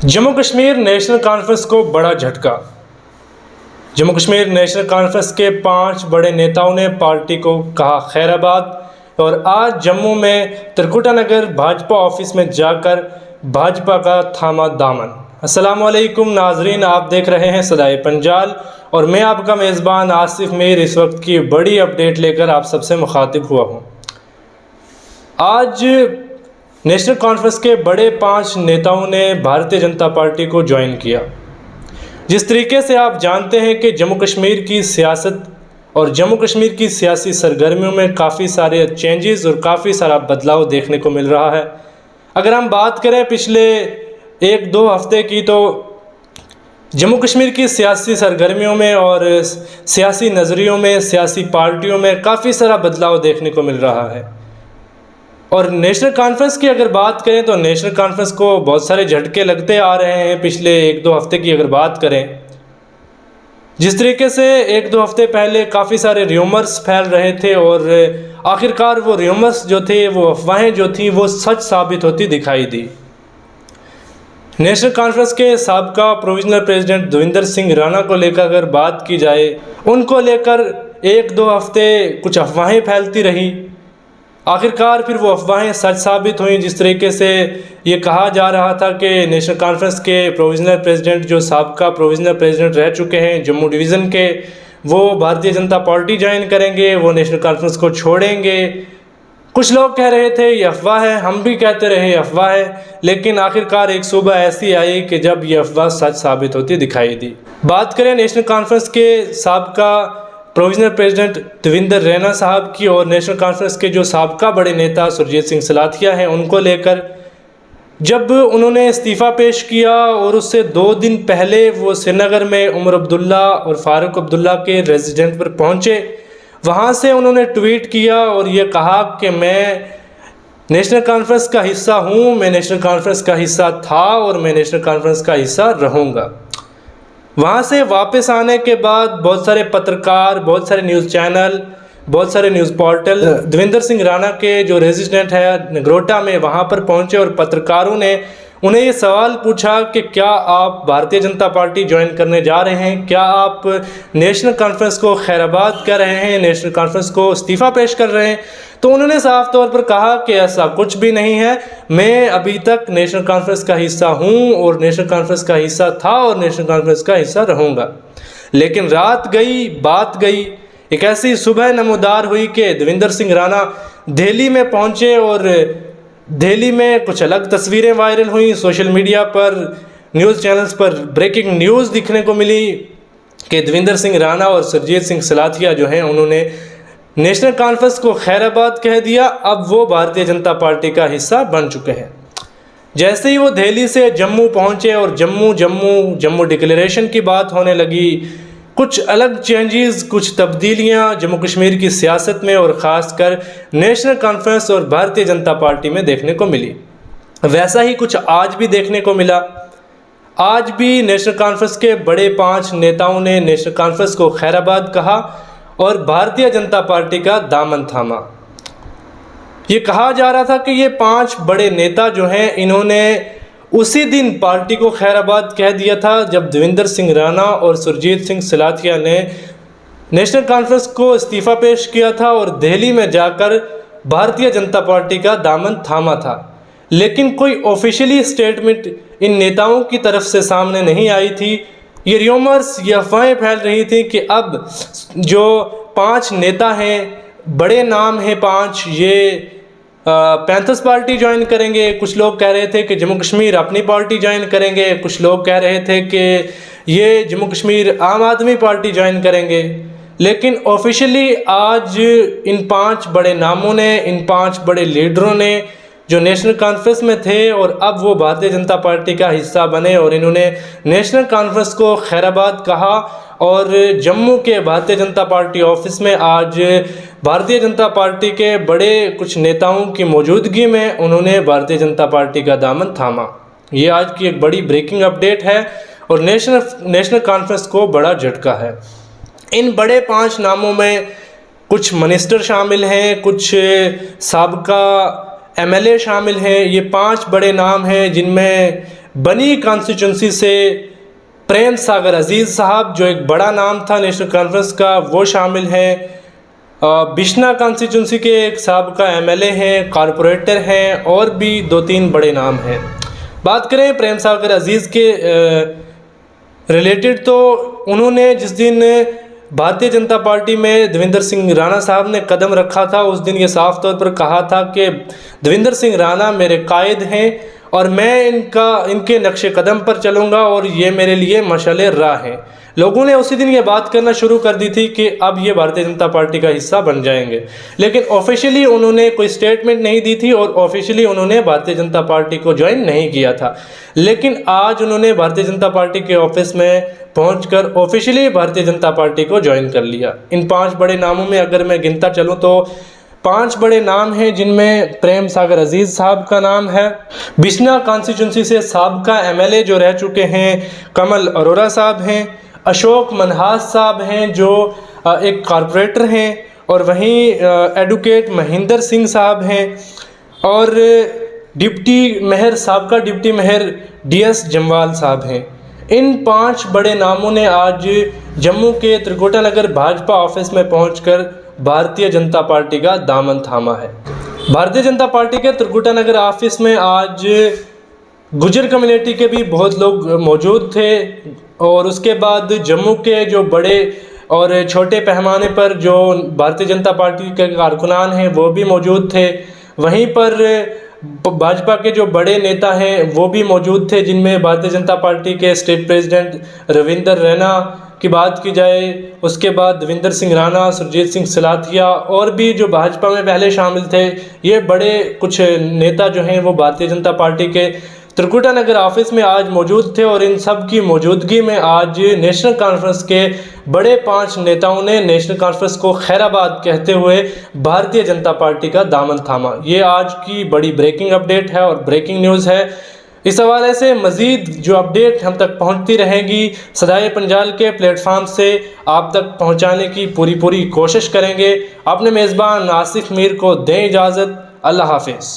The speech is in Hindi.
जम्मू कश्मीर नेशनल कॉन्फ्रेंस को बड़ा झटका। जम्मू कश्मीर नेशनल कॉन्फ्रेंस के 5 बड़े नेताओं ने पार्टी को कहा खैराबाद और आज जम्मू में त्रिकुटा नगर भाजपा ऑफिस में जाकर भाजपा का थामा दामन। अस्सलाम वालेकुम नाजरीन, आप देख रहे हैं सदाए पंजाल और मैं आपका मेज़बान आसिफ मीर इस वक्त की बड़ी अपडेट लेकर आप सबसे मुखातिब हुआ हूँ। आज नेशनल कॉन्फ्रेंस के बड़े 5 नेताओं ने भारतीय जनता पार्टी को ज्वाइन किया। जिस तरीके से आप जानते हैं कि जम्मू कश्मीर की सियासत और जम्मू कश्मीर की सियासी सरगर्मियों में काफ़ी सारे चेंजेस और काफ़ी सारा बदलाव देखने को मिल रहा है। अगर हम बात करें पिछले 1-2 हफ्ते की, तो जम्मू कश्मीर की सियासी सरगर्मियों में और सियासी नज़रियों में, सियासी पार्टियों में काफ़ी सारा बदलाव देखने को मिल रहा है। और नेशनल कॉन्फ्रेंस की अगर बात करें तो नेशनल कॉन्फ्रेंस को बहुत सारे झटके लगते आ रहे हैं। पिछले 1-2 हफ्ते की अगर बात करें, जिस तरीके से 1-2 हफ्ते पहले काफ़ी सारे र्यूमर्स फैल रहे थे और आखिरकार वो र्यूमर्स जो थे, वो अफवाहें जो थी, वो सच साबित होती दिखाई दी। नेशनल कॉन्फ्रेंस के साबका प्रोविजनल प्रेसिडेंट देवेंद्र सिंह राणा को लेकर अगर बात की जाए, उनको लेकर 1-2 हफ्ते कुछ अफवाहें फैलती रही। आखिरकार फिर वो अफवाहें सच साबित हुई। जिस तरीके से ये कहा जा रहा था कि नेशनल कॉन्फ्रेंस के प्रोविजनल प्रेसिडेंट, जो साबका प्रोविजनल प्रेसिडेंट रह चुके हैं जम्मू डिवीज़न के, वो भारतीय जनता पार्टी ज्वाइन करेंगे, वो नेशनल कॉन्फ्रेंस को छोड़ेंगे। कुछ लोग कह रहे थे ये अफवाह है, हम भी कहते रहे अफवाह है, लेकिन आखिरकार एक सुबह ऐसी आई कि जब ये अफवाह सच साबित होती दिखाई दी। बात करें नेशनल कॉन्फ्रेंस के साबका प्रोविजनल प्रेसिडेंट देवेंद्र रैना साहब की और नेशनल कॉन्फ्रेंस के जो साबका बड़े नेता सुरजीत सिंह सलाथिया हैं, उनको लेकर जब उन्होंने इस्तीफ़ा पेश किया और उससे 2 दिन पहले वो श्रीनगर में उमर अब्दुल्ला और फ़ारूक अब्दुल्ला के रेजिडेंट पर पहुंचे, वहां से उन्होंने ट्वीट किया और ये कहा कि मैं नेशनल कॉन्फ्रेंस का हिस्सा हूं, मैं नेशनल कॉन्फ्रेंस का हिस्सा था और मैं नेशनल कॉन्फ्रेंस का हिस्सा रहूँगा। वहाँ से वापस आने के बाद बहुत सारे पत्रकार, बहुत सारे न्यूज़ चैनल, बहुत सारे न्यूज़ पोर्टल देवेंद्र सिंह राणा के जो रेजिडेंट है नगरोटा में, वहाँ पर पहुँचे और पत्रकारों ने उन्हें ये सवाल पूछा कि क्या आप भारतीय जनता पार्टी ज्वाइन करने जा रहे हैं, क्या आप नेशनल कॉन्फ्रेंस को खैराबाद कर रहे हैं, नेशनल कॉन्फ्रेंस को इस्तीफ़ा पेश कर रहे हैं। तो उन्होंने साफ तौर पर कहा कि ऐसा कुछ भी नहीं है, मैं अभी तक नेशनल कॉन्फ्रेंस का हिस्सा हूं और नेशनल कॉन्फ्रेंस का हिस्सा था और नेशनल कॉन्फ्रेंस का हिस्सा रहूंगा। लेकिन रात गई, बात गई, एक ऐसी सुबह नमूदार हुई कि देवेंद्र सिंह राणा दिल्ली में पहुंचे और दिल्ली में कुछ अलग तस्वीरें वायरल हुई। सोशल मीडिया पर, न्यूज़ चैनल्स पर ब्रेकिंग न्यूज़ दिखने को मिली कि देवेंद्र सिंह राणा और सुरजीत सिंह सलाथिया जो हैं, उन्होंने नेशनल कॉन्फ्रेंस को खैराबाद कह दिया। अब वो भारतीय जनता पार्टी का हिस्सा बन चुके हैं। जैसे ही वो दिल्ली से जम्मू पहुंचे और जम्मू डिक्लेरेशन की बात होने लगी, कुछ अलग चेंजेस, कुछ तब्दीलियां जम्मू कश्मीर की सियासत में और ख़ासकर नेशनल कॉन्फ्रेंस और भारतीय जनता पार्टी में देखने को मिली। वैसा ही कुछ आज भी देखने को मिला। आज भी नेशनल कॉन्फ्रेंस के बड़े 5 नेताओं ने नेशनल कॉन्फ्रेंस को खैराबाद कहा और भारतीय जनता पार्टी का दामन थामा। ये कहा जा रहा था कि ये 5 बड़े नेता जो हैं, इन्होंने उसी दिन पार्टी को खैराबाद कह दिया था जब देवेंद्र सिंह राणा और सुरजीत सिंह सलाथिया ने नेशनल कॉन्फ्रेंस को इस्तीफ़ा पेश किया था और दिल्ली में जाकर भारतीय जनता पार्टी का दामन थामा था। लेकिन कोई ऑफिशियली स्टेटमेंट इन नेताओं की तरफ से सामने नहीं आई थी। ये र्यूमर्स, ये अफवाहें फैल रही थी कि अब जो 5 नेता हैं, बड़े नाम हैं 5, ये पैंथर्स पार्टी ज्वाइन करेंगे। कुछ लोग कह रहे थे कि जम्मू कश्मीर अपनी पार्टी ज्वाइन करेंगे। कुछ लोग कह रहे थे कि ये जम्मू कश्मीर आम आदमी पार्टी ज्वाइन करेंगे। लेकिन ऑफिशियली आज इन 5 बड़े नामों ने, इन 5 बड़े लीडरों ने जो नेशनल कॉन्फ्रेंस में थे और अब वो भारतीय जनता पार्टी का हिस्सा बने और इन्होंने नेशनल कॉन्फ्रेंस को खैराबाद कहा और जम्मू के भारतीय जनता पार्टी ऑफिस में आज भारतीय जनता पार्टी के बड़े कुछ नेताओं की मौजूदगी में उन्होंने भारतीय जनता पार्टी का दामन थामा। ये आज की एक बड़ी ब्रेकिंग अपडेट है और नेशनल कॉन्फ्रेंस को बड़ा झटका है। इन बड़े 5 नामों में कुछ मिनिस्टर शामिल हैं, कुछ साबका एमएलए शामिल हैं। ये 5 बड़े नाम हैं जिनमें बनी कॉन्स्टिट्यूंसी से प्रेम सागर अजीज़ साहब, जो एक बड़ा नाम था नेशनल कॉन्फ्रेंस का, वो शामिल हैं। बिश्ना कॉन्स्टिट्यूंसी के एक साबिका एमएलए हैं, कॉरपोरेटर हैं, और भी 2-3 बड़े नाम हैं। बात करें प्रेम सागर अजीज़ के रिलेटेड, तो उन्होंने जिस दिन भारतीय जनता पार्टी में देवेंद्र सिंह राणा साहब ने कदम रखा था, उस दिन ये साफ तौर पर कहा था कि देवेंद्र सिंह राणा मेरे कायद हैं और मैं इनके नक्शे कदम पर चलूँगा और ये मेरे लिए मशाले राह हैं। लोगों ने उसी दिन ये बात करना शुरू कर दी थी कि अब ये भारतीय जनता पार्टी का हिस्सा बन जाएंगे, लेकिन ऑफिशियली उन्होंने कोई स्टेटमेंट नहीं दी थी और ऑफिशियली उन्होंने भारतीय जनता पार्टी को ज्वाइन नहीं किया था। लेकिन आज उन्होंने भारतीय जनता पार्टी के ऑफिस में पहुंचकर ऑफिशियली भारतीय जनता पार्टी को ज्वाइन कर लिया। इन 5 बड़े नामों में अगर मैं गिनता चलूँ तो 5 बड़े नाम हैं, जिनमें प्रेम सागर अजीज़ साहब का नाम है। बिश्ना कॉन्स्टिट्यूंसी से साबिका एमएलए जो रह चुके हैं कमल अरोड़ा साहब हैं। अशोक मनहास साहब हैं जो एक कॉरपोरेटर हैं, और वहीं एडवोकेट महेंद्र सिंह साहब हैं, और डिप्टी मेयर साबिका डिप्टी मेयर DS जम्वाल साहब हैं। इन 5 बड़े नामों ने आज जम्मू के त्रिकुटा नगर भाजपा ऑफिस में पहुंचकर भारतीय जनता पार्टी का दामन थामा है। भारतीय जनता पार्टी के त्रिकुटा नगर ऑफिस में आज गुजर कम्युनिटी के भी बहुत लोग मौजूद थे, और उसके बाद जम्मू के जो बड़े और छोटे पैमाने पर जो भारतीय जनता पार्टी के कारकुनान हैं वो भी मौजूद थे। वहीं पर भाजपा के जो बड़े नेता हैं वो भी मौजूद थे, जिनमें भारतीय जनता पार्टी के स्टेट प्रेसिडेंट रविंदर रैना की बात की जाए, उसके बाद देवेंद्र सिंह राणा, सुरजीत सिंह सिलाथिया, और भी जो भाजपा में पहले शामिल थे, ये बड़े कुछ नेता जो हैं वो भारतीय जनता पार्टी के त्रिकुटा नगर ऑफिस में आज मौजूद थे। और इन सब की मौजूदगी में आज नेशनल कॉन्फ्रेंस के बड़े 5 नेताओं ने नेशनल कॉन्फ्रेंस को खैराबाद कहते हुए भारतीय जनता पार्टी का दामन थामा। ये आज की बड़ी ब्रेकिंग अपडेट है और ब्रेकिंग न्यूज़ है। इस हवाले से मज़ीद जो अपडेट हम तक पहुंचती रहेगी, सदाए पंजाल के प्लेटफार्म से आप तक पहुंचाने की पूरी कोशिश करेंगे। अपने मेज़बान आसिफ मीर को दें इजाज़त। अल्लाह हाफिज़।